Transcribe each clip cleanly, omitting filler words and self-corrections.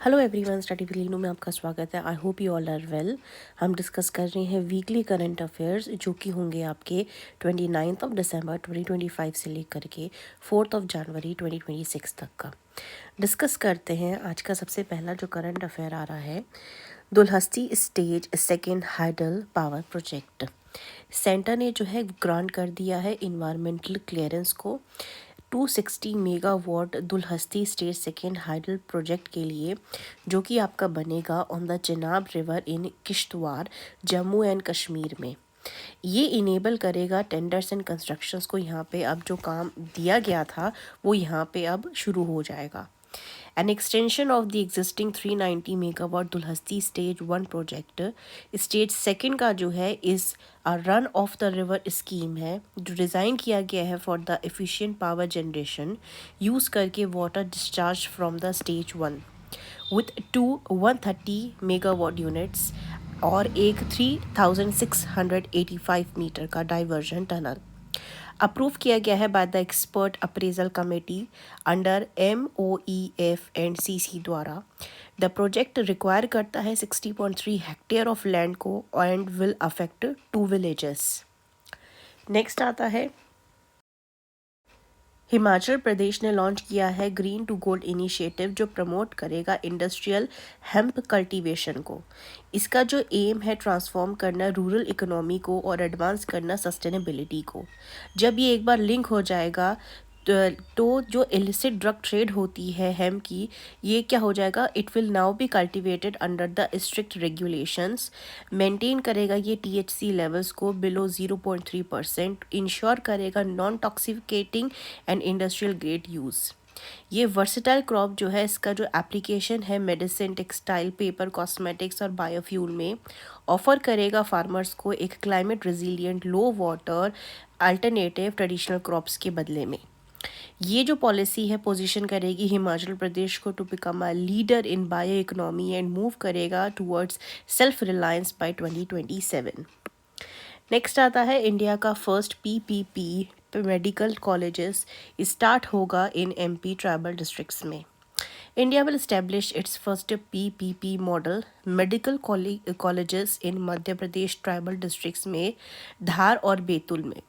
Hello everyone, study with Leenu में आपका स्वागत है। I hope you all are well. हम डिस्कस कर रहे हैं वीकली करंट अफेयर्स जो कि होंगे आपके 29 ऑफ दिसंबर 2025 से लेकर के 4 ऑफ जनवरी 2026 तक का डिस्कस करते हैं। आज का सबसे पहला जो करंट अफेयर आ रहा है, Dulhasti stage second hydel power project. Centre ने जो है ग्रांट कर दिया है इन्वायरमेंटल क्लियरेंस को 260 megawatt Dulhasti stage second hydel project के लिए, जो कि आपका बनेगा on the Chenab river in Kishtwar, Jammu and Kashmir में। ये इनेबल करेगा टेंडर्स एंड कंस्ट्रक्शंस को। यहाँ पे अब जो काम दिया गया था वो यहाँ पे अब शुरू हो जाएगा। An extension of the existing 390 megawatt Dulhasti stage 1 project, stage second का जो है इस run of the river scheme है, जो डिज़ाइन किया गया है for the efficient power generation use करके water discharge from the stage 1 with 130 megawatt units और एक 3685 मीटर का डाइवर्जन टनल अप्रूव किया गया है by the expert appraisal committee under MOEF and CC द्वारा। द प्रोजेक्ट रिक्वायर करता है 60.3 हेक्टेयर ऑफ लैंड को and will affect 2 villages. Next आता है, हिमाचल प्रदेश ने लॉन्च किया है ग्रीन टू गोल्ड इनिशिएटिव जो प्रमोट करेगा इंडस्ट्रियल हेम्प कल्टीवेशन को। इसका जो एम है ट्रांसफॉर्म करना रूरल इकोनॉमी को और एडवांस करना सस्टेनेबिलिटी को। जब ये एक बार लिंक हो जाएगा तो जो इलिसिट ड्रग ट्रेड होती है हेम्प की, ये क्या हो जाएगा, it will now be cultivated under the strict regulations. Maintain करेगा ये THC लेवल्स को बिलो 0.3%, इंश्योर करेगा non intoxicating and industrial grade use. ये वर्सेटाइल क्रॉप जो है, इसका जो एप्लीकेशन है मेडिसिन, टेक्सटाइल, पेपर, कॉस्मेटिक्स और बायोफ्यूल में ऑफर करेगा फार्मर्स को एक climate resilient low water alternative traditional crops के बदले में। ये जो पॉलिसी है पोजीशन करेगी हिमाचल प्रदेश को to become a leader in bioeconomy and move करेगा towards self reliance by 2027। Next आता है, इंडिया का first PPP medical colleges start होगा इन MP ट्राइबल डिस्ट्रिक्ट्स में। India will establish its first PPP model medical colleges in Madhya Pradesh tribal districts में धार और बैतूल में।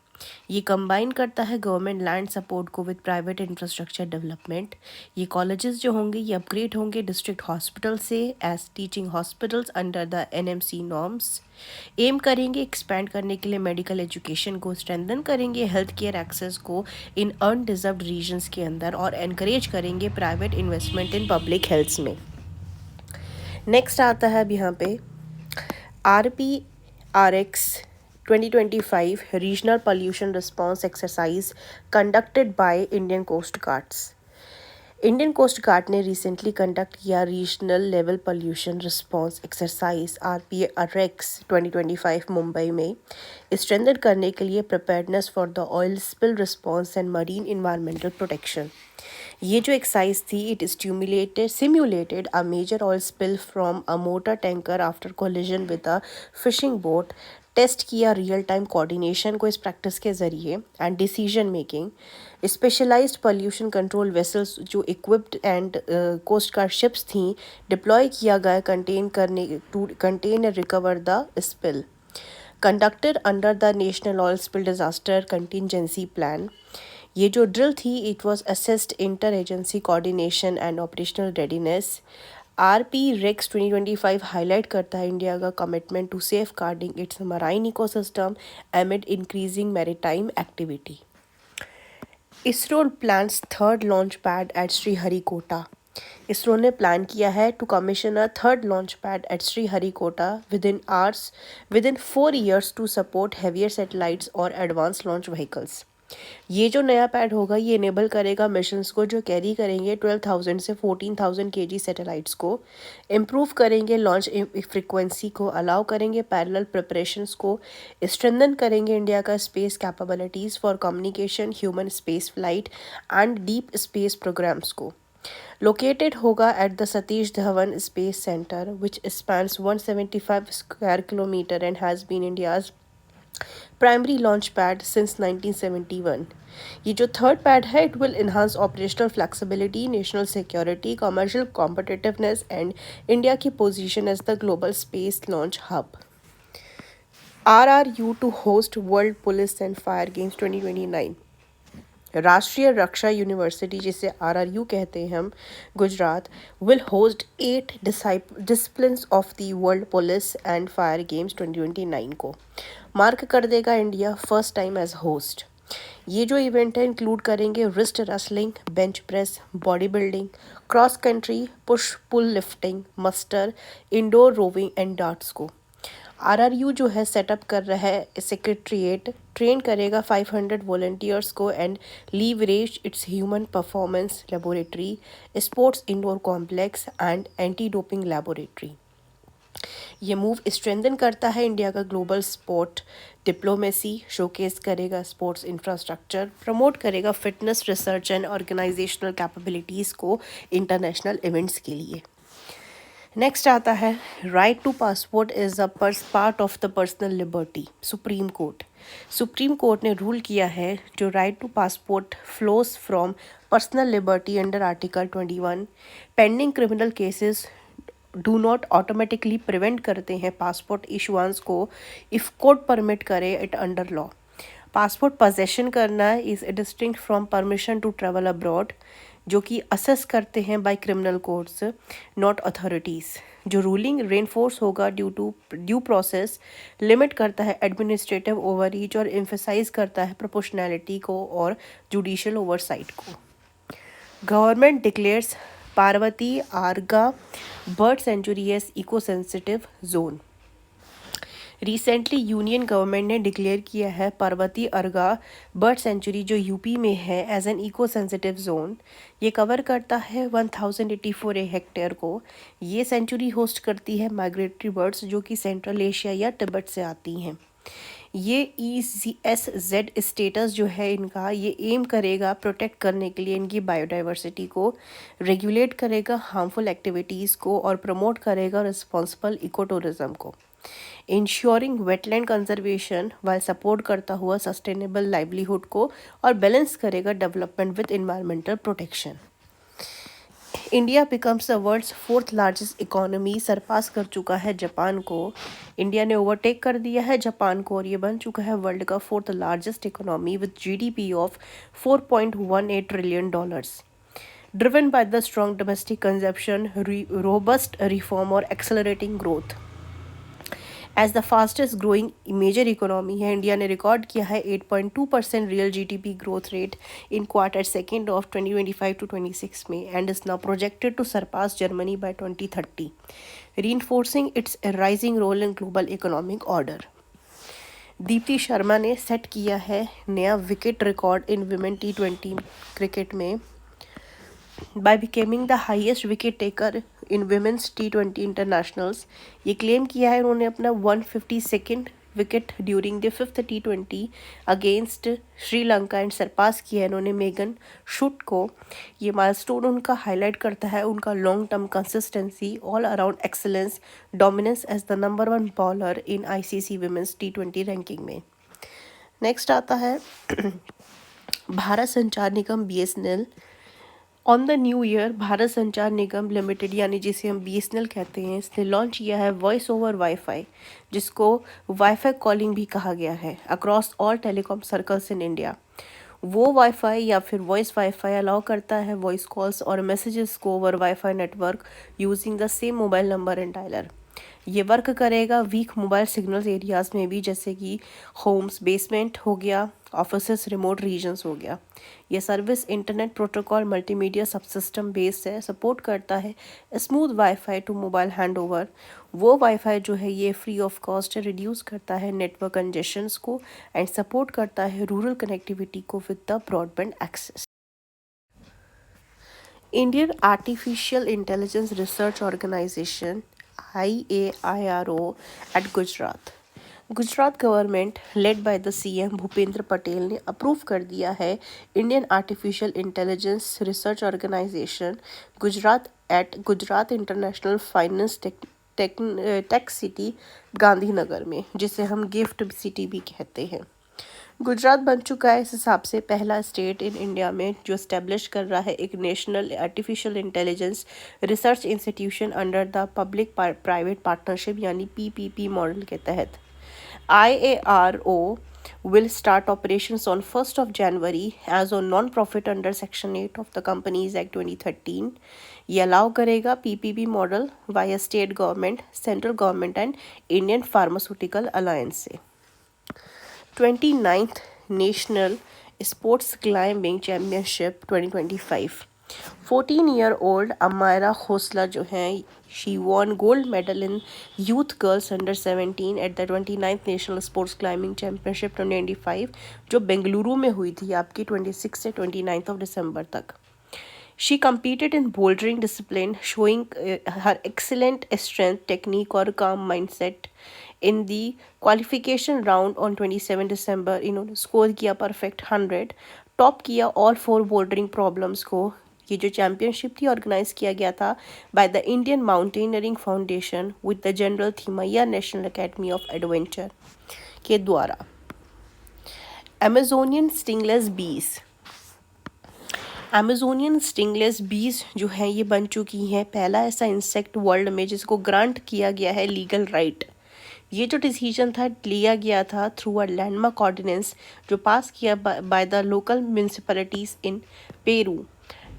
ये कंबाइन करता है गवर्नमेंट लैंड सपोर्ट को विद प्राइवेट इंफ्रास्ट्रक्चर डेवलपमेंट। ये कॉलेजेस जो होंगे ये अपग्रेड होंगे डिस्ट्रिक्ट हॉस्पिटल से as teaching hospitals under the NMC norms. Aim करेंगे एक्सपैंड करने के लिए मेडिकल एजुकेशन को, स्ट्रेंथन करेंगे हेल्थ केयर एक्सेस को इन अनडिजर्व्ड रीजन्स के अंदर और एनकरेज करेंगे private investment in public health में। नेक्स्ट आता है अब यहाँ पे RPRX 2025 regional pollution response exercise conducted by Indian coast guards. Indian coast guard ने रिसेंटली कंडक्ट किया regional level pollution response exercise RPRX 2025 Mumbai में, स्ट्रेंथन करने के लिए preparedness for the oil spill response and marine environmental protection. ये जो exercise थी it simulated a major oil spill from a motor tanker after collision with a fishing boat. Test किया real time coordination को इस practice के ज़रिए and decision making. Specialised pollution control vessels जो equipped and coast guard ships थी deploy किया गया contain and recover the spill. Conducted under the national oil spill disaster contingency plan. ये जो ड्रिल थी it was assessed inter agency coordination and operational readiness. RPREX 2025 highlight करता है India का commitment to safeguarding its marine ecosystem amid increasing maritime activity. ISRO plans third launch pad at Sriharikota. ISRO ने plan किया है to commission a third launch pad at Sriharikota within 4 years to support heavier satellites और advance launch vehicles. ये जो नया pad होगा ये enable करेगा मिशंस को जो कैरी करेंगे 12,000 से 14,000 kg सैटेलाइट्स को, इम्प्रूव करेंगे लॉन्च फ्रिक्वेंसी को, अलाउ करेंगे पैरेलल प्रिपरेशंस को, स्ट्रेंथन करेंगे इंडिया का space capabilities for communication, human space flight and deep space programmes को। लोकेटेड होगा at the Satish Dhawan space centre which spans 175 square kilometer and has been India's primary launch pad since 1971। ये जो third pad है, it will enhance operational flexibility, national security, commercial competitiveness and India की position as the global space launch hub. RRU to host World Police and Fire Games 2029। राष्ट्रीय रक्षा university, जिसे RRU कहते हैं हम, Gujarat, will host 8 disciplines of the world police and fire games 2029 को। Mark कर देगा India first time as host. ये जो इवेंट है इंक्लूड करेंगे wrist wrestling, bench press, body building, cross country, push pull lifting, muster, indoor rowing and darts को। RRU जो है सेटअप कर रहा है सेक्रेटरीट, ट्रेन करेगा 500 वॉलंटियर्स को and leverage its human performance laboratory, sports indoor complex and anti doping laboratory. ये move strengthen करता है इंडिया का ग्लोबल स्पोर्ट डिप्लोमेसी, शोकेस करेगा स्पोर्ट्स इंफ्रास्ट्रक्चर, प्रमोट करेगा fitness research and organisational capabilities को international events के लिए। नेक्स्ट आता है right to passport is a part of the personal liberty. Supreme court ने रूल किया है जो right to passport flows from personal liberty under article 21। Pending criminal cases do not automatically prevent करते हैं पासपोर्ट इशुआंस को if court permit करे it under law. Passport possession करना is distinct from permission to travel abroad, जो कि assess करते हैं by criminal courts, not authorities. जो रूलिंग रेनफोर्स होगा ड्यू प्रोसेस, लिमिट करता है एडमिनिस्ट्रेटिव ओवररीच और एम्फेसाइज करता है प्रोपोर्शनैलिटी को और जुडिशियल ओवरसाइट को। Government declares Parvati Arga bird sanctuary as eco sensitive zone. Recently union government ने डिक्लेयर किया है पार्वती अर्गा बर्ड सेंचुरी जो यूपी में है as an eco sensitive zone. ये कवर करता है 1084 हेक्टेयर को। ये सेंचुरी होस्ट करती है माइग्रेटरी बर्ड्स जो कि सेंट्रल एशिया या तिब्बत से आती हैं। ये ECSZ स्टेटस जो है इनका, ये एम करेगा प्रोटेक्ट करने के लिए इनकी बायोडाइवर्सिटी को, रेगुलेट करेगा हार्मफुल एक्टिविटीज़ को और प्रमोट करेगा रिस्पॉन्सिबल इको टूरिज्म को। Ensuring wetland conservation while support करता हुआ सस्टेनेबल लाइवलीहुड को और बैलेंस करेगा development with environmental protection. India becomes the world's fourth largest economy, surpass कर चुका है जापान को। इंडिया ने ओवरटेक कर दिया है जापान को और ये बन चुका है वर्ल्ड का fourth largest economy with GDP of $4.18 trillion, driven by the strong domestic consumption, robust reform और accelerating growth. As the fastest growing major economy है, इंडिया ने रिकॉर्ड किया है 8.2% real GDP growth rate in quarter second of 2025-26 में and is now projected to surpass Germany by 2030, reinforcing its rising role in global economic order. Deepti Sharma ने set किया है नया wicket record in women T20 cricket में by becoming the highest wicket taker in women's T20 internationals। ये claim किया है उन्होंने अपना 152nd wicket during the 5th T20 against Sri Lanka and surpass किया है इन्होंने मेगन शूट को। ये माइलस्टोन उनका हाईलाइट करता है उनका long term consistency, all around excellence, dominance as the number 1 bowler in ICC women's T20 ranking में। नेक्स्ट आता है Bharat Sanchar Nigam BSNL। On the new year Bharat Sanchar Nigam limited यानी जिसे हम BSNL कहते हैं, इसने लॉन्च किया है वॉइस ओवर वाईफाई, जिसको वाईफाई कॉलिंग भी कहा गया है, across all telecom circles in India. वो वाईफाई या फिर वॉइस वाईफाई अलाउ करता है वॉइस कॉल्स और मैसेजेस को over wifi network using the same mobile number and dialer. ये वर्क करेगा वीक मोबाइल सिग्नल्स एरियाज़ में भी, जैसे कि होम्स, बेसमेंट हो गया, ऑफिसेस, रिमोट रीजन्स हो गया। ये service internet protocol multimedia subsystem based है, सपोर्ट करता है smooth wifi to mobile handover. वो वाईफाई जो है ये फ्री ऑफ कॉस्ट है, रिड्यूस करता है नेटवर्क कंजेशंस को एंड सपोर्ट करता है रूरल कनेक्टिविटी को with the broadband access. Indian artificial intelligence research organisation IAIRO at Gujarat government led by the CM Bhupendra Patel ने अप्रूव कर दिया है Indian artificial intelligence research organisation Gujarat at Gujarat international finance tech city Gandhinagar में, जिसे हम गिफ्ट सिटी भी कहते हैं। गुजरात बन चुका है इस हिसाब से पहला स्टेट इन इंडिया में जो इस्टेब्लिश कर रहा है एक national artificial intelligence research institution under the public private partnership यानी पीपीपी मॉडल के तहत। IARO will start operations on 1st of January as a non-profit under Section 8 of the Companies Act 2013। ये अलाउ करेगा PPP model via state government, central government and Indian pharmaceutical alliance से। 29th national sports climbing championship 2025। 14-year-old Amayra Khosla जो हैं she won gold medal in youth girls under 17 at the 29th national sports climbing championship 2025 जो बेंगलुरु में हुई थी आपकी 26 से 29 of December तक। She competed in bouldering discipline, showing her excellent strength, technique और calm mindset। In the qualification round on 27 दिसंबर इन्होंने score किया परफेक्ट 100, टॉप किया ऑल 4 बोल्डरिंग प्रॉब्लम्स को। ये जो चैम्पियनशिप थी ऑर्गेनाइज किया गया था by the Indian Mountaineering Foundation with the General Thimayya National Academy of Adventure के द्वारा। Amazonian stingless bees. Amazonian stingless bees जो हैं ये बन चुकी हैं पहला ऐसा इंसेक्ट वर्ल्ड में जिसको ग्रांट किया गया है लीगल राइट। ये जो डिसीजन था लिया गया था थ्रू अ लैंडमार्क ऑर्डिनेंस जो पास किया by the local municipalities in Peru.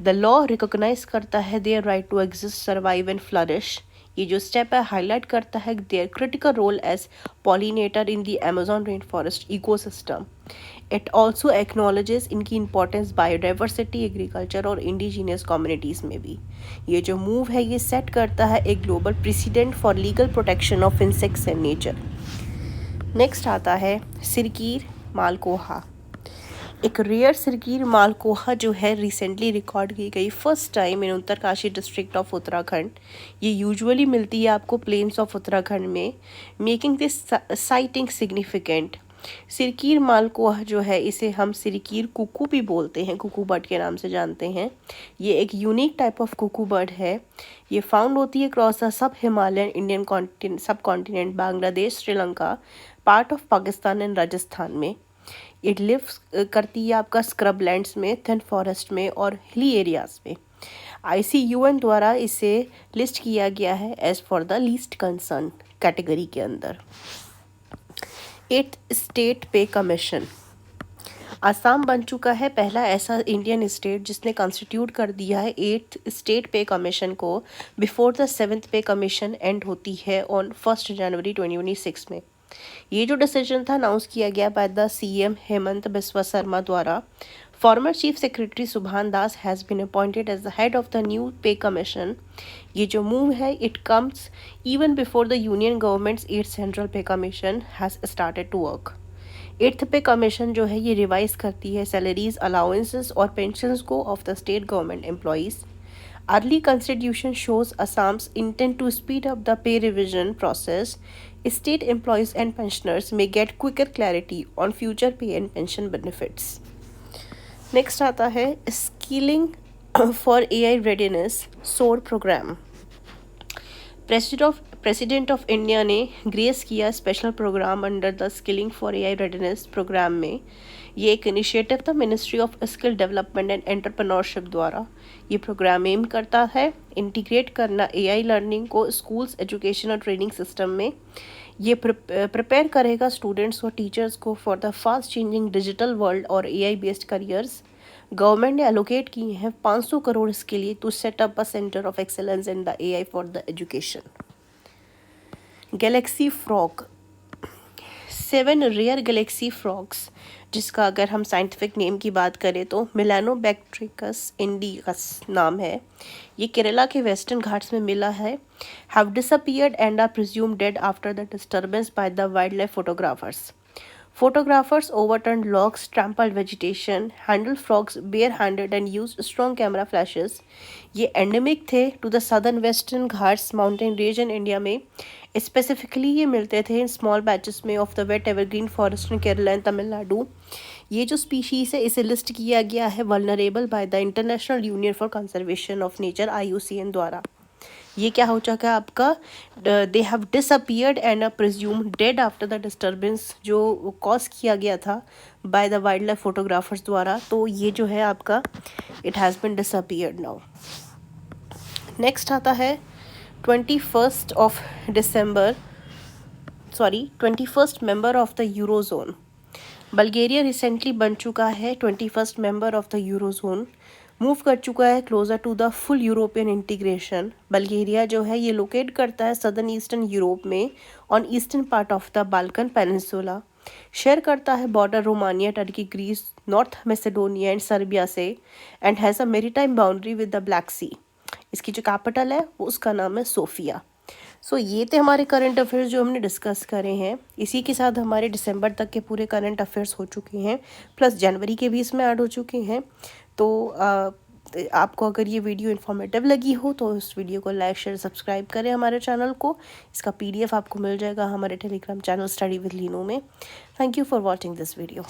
The law recognise करता है their right to exist, survive and flourish. ये जो स्टेप है हाईलाइट करता है their critical role as pollinator in the Amazon rain forest ecosystem. It also acknowledges इनकी importance biodiversity, agriculture और indigenous communities में भी। ये जो मूव है ये सेट करता है एक global president for legal protection of insects and nature. Next आता है सिरकीर मालकोहा। एक रेयर सिरकीर मालकोहा जो है रिसेंटली रिकॉर्ड की गई first time in Uttarkashi district of Uttarakhand. ये यूजुअली मिलती है आपको प्लेन्स ऑफ उत्तराखंड में, मेकिंग दिस साइटिंग सिग्निफिकेंट। सिरकीर मालकोहा जो है इसे हम सिरकीर कुकू भी बोलते हैं, कुकू बर्ड के नाम से जानते हैं। ये एक unique type of cuckoo bird है। ये फाउंड होती है cross the sub Himalayan Indian subcontinent, Bangladesh, Sri Lanka, part of Pakistan and Rajasthan में। इट लिव्स करती है आपका स्क्रब लैंड्स में, थिन फॉरेस्ट में और हिली एरियाज में। ICUN द्वारा इसे लिस्ट किया गया है as for the least concern category के अंदर। 8th स्टेट पे कमीशन। आसाम बन चुका है पहला ऐसा इंडियन स्टेट जिसने कॉन्स्टिट्यूट कर दिया है 8th स्टेट पे कमीशन को बिफोर द 7th पे कमीशन एंड होती है ऑन 1 जनवरी 2026 में। ये जो डिसीजन था अनाउंस किया गया by the CM Himanta Biswa Sarma द्वारा। Former chief secretary Subhan Das has been appointed as the head of the new pay commission. ये जो मूव है it comes even before the union government's 8th central pay commission has started to work. 8th pay commission जो है ये revise करती है salaries, allowances और pensions को of the state government employees. Early constitution shows Assam's intent to speed up the pay revision process. State employees and pensioners may get quicker clarity on future pay and pension benefits. Next आता है Skilling for AI Readiness SOAR program. President of India ने grace किया special programme under the skilling for AI readiness programme में। ये एक initiative था ministry of skill development and entrepreneurship द्वारा। ये प्रोग्राम एम करता है इंटीग्रेट करना AI लर्निंग को स्कूल्स, एजुकेशन और ट्रेनिंग सिस्टम में। ये प्रिपेयर करेगा स्टूडेंट्स और टीचर्स को for the fast changing digital world और AI बेस्ड करियर्स। गवर्नमेंट ने एलोकेट किए हैं 500 करोड़ इसके लिए to set up a centre of excellence in the AI for the education. Galaxy frog. 7 rare galaxy frogs जिसका अगर हम साइंटिफिक नेम की बात करें तो मिलानोबैक्ट्रिकस इंडिकस नाम है। ये केरला के वेस्टर्न घाट्स में मिला है। Have disappeared and are presume dead after the disturbance by the wildlife photographers. Photographers overturned logs, trampled vegetation, handled frogs bare-handed and used strong camera flashes. ये endemic थे to the southern western Ghats mountain region India में। Specifically ये मिलते थे in small batches में of the wet evergreen forest in Kerala and Tamil Nadu. ये जो species है इसे लिस्ट किया गया है vulnerable by the international union for conservation of nature IUCN द्वारा। ये क्या हो चुका है आपका, they have disappeared and are presumed dead after the disturbance जो कॉज किया गया था by the wildlife photographers द्वारा, तो ये जो है आपका it has been disappeared now. Next आता है 21st member of the eurozone. Bulgaria recently बन चुका है 21st member of the eurozone, move कर चुका है closer to the full European integration. Bulgaria जो है ये लोकेट करता है सदर्न ईस्टर्न यूरोप में on eastern part of the Balkan peninsula, share करता है border Romania, Turkey, Greece, North Macedonia and Serbia से, and has a maritime boundary with the Black Sea. इसकी जो कैपिटल है वो उसका नाम है सोफिया। सो ये थे हमारे करंट अफेयर्स जो हमने डिस्कस करे हैं। इसी के साथ हमारे दिसंबर तक के पूरे करंट अफेयर्स हो चुके हैं, प्लस जनवरी के भी इसमें ऐड हो चुके हैं। तो आपको अगर ये वीडियो इन्फॉर्मेटिव लगी हो तो इस वीडियो को लाइक, शेयर, सब्सक्राइब करें हमारे चैनल को। इसका PDF आपको मिल जाएगा हमारे टेलीग्राम चैनल स्टडी विद लीनो में। Thank you for watching this video.